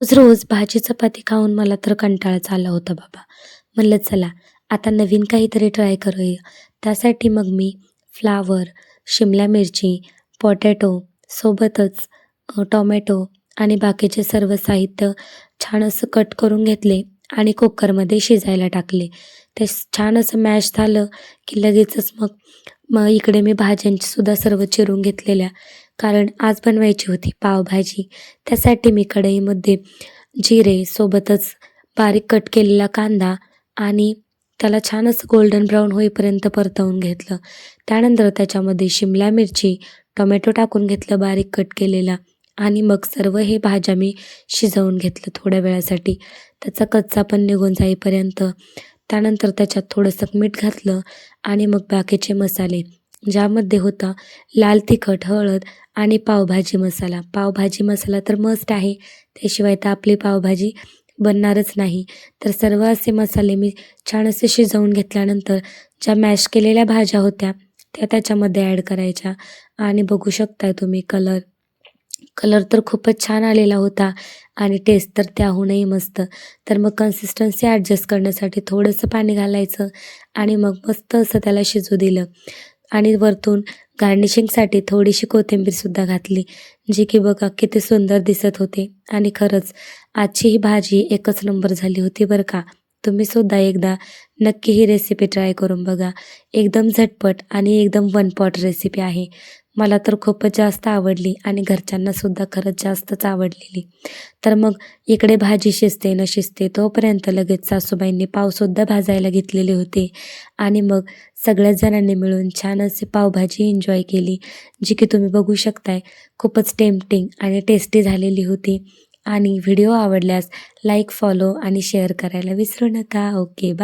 रोज भाजी चपाती खाऊन मला तर कंटाळाच आला होता बाबा. म्हणलं चला आता नवीन काहीतरी ट्राय करूया. त्यासाठी मग मी फ्लावर, शिमला मिरची, पोटॅटो सोबतच टोमॅटो आणि बाकीचे सर्व साहित्य छान असं कट करून घेतले आणि कुकरमध्ये शिजायला टाकले. ते छान असं मॅश झालं की लगेचच मग मग इकडे मी भाज्यांची सुद्धा सर्व चिरून घेतलेल्या, कारण आज बनवायची होती पावभाजी. त्यासाठी मी कढईमध्ये जिरे सोबतच बारीक कट केलेला कांदा आणि त्याला छान असं गोल्डन ब्राऊन होईपर्यंत परतवून घेतलं. त्यानंतर त्याच्यामध्ये शिमला मिरची, टोमॅटो टाकून घेतलं बारीक कट केलेला आणि मग सर्व हे भाज्या मी शिजवून घेतलं थोड्या वेळासाठी. त्याचा कच्चापण निघून जाईपर्यंत. त्यानंतर त्याच्यात थोडंसं मीठ घातलं आणि मग बाकीचे मसाले, ज्यामध्ये होता लाल तिखट, हळद आणि पावभाजी मसाला. पावभाजी मसाला तर मस्ट आहे, त्याशिवाय तर आपली पावभाजी बनणारच नाही. तर सर्व असे मसाले मी छान असे शिजवून घेतल्यानंतर ज्या मॅश केलेल्या भाज्या होत्या त्या त्याच्यामध्ये ॲड करायच्या आणि बघू शकताय तुम्ही कलर कलर तर खूपच छान आलेला होता आणि टेस्ट तर त्याहूनही मस्त. तर मग कन्सिस्टन्सी ॲडजस्ट करण्यासाठी थोडंसं पाणी घालायचं आणि मग मस्त असं त्याला शिजू दिलं आणि वरतून गार्निशिंगसाठी थोडीशी कोथिंबीरसुद्धा घातली, जी की बघा किती सुंदर दिसत होते. आणि खरंच आजची ही भाजी एकच नंबर झाली होती बरं का. तुम्हीसुद्धा एकदा नक्की ही रेसिपी ट्राय करून बघा. एकदम झटपट आणि एकदम वन पॉट रेसिपी आहे. मला तर खूपच जास्त आवडली आणि घरच्यांनासुद्धा खरंच जास्तच आवडलेली. तर मग इकडे भाजी शिजते न शिजते तोपर्यंत लगेच सासूबाईंनी पावसुद्धा भाजायला घेतलेले होते आणि मग सगळ्याच जणांनी मिळून छान अशी पावभाजी एन्जॉय केली, जी की तुम्ही बघू शकताय खूपच टेम्प्टिंग आणि टेस्टी झालेली होती. आणि व्हिडिओ आवडल्यास लाईक, फॉलो आणि शेअर करायला विसरू नका. Okay, bye.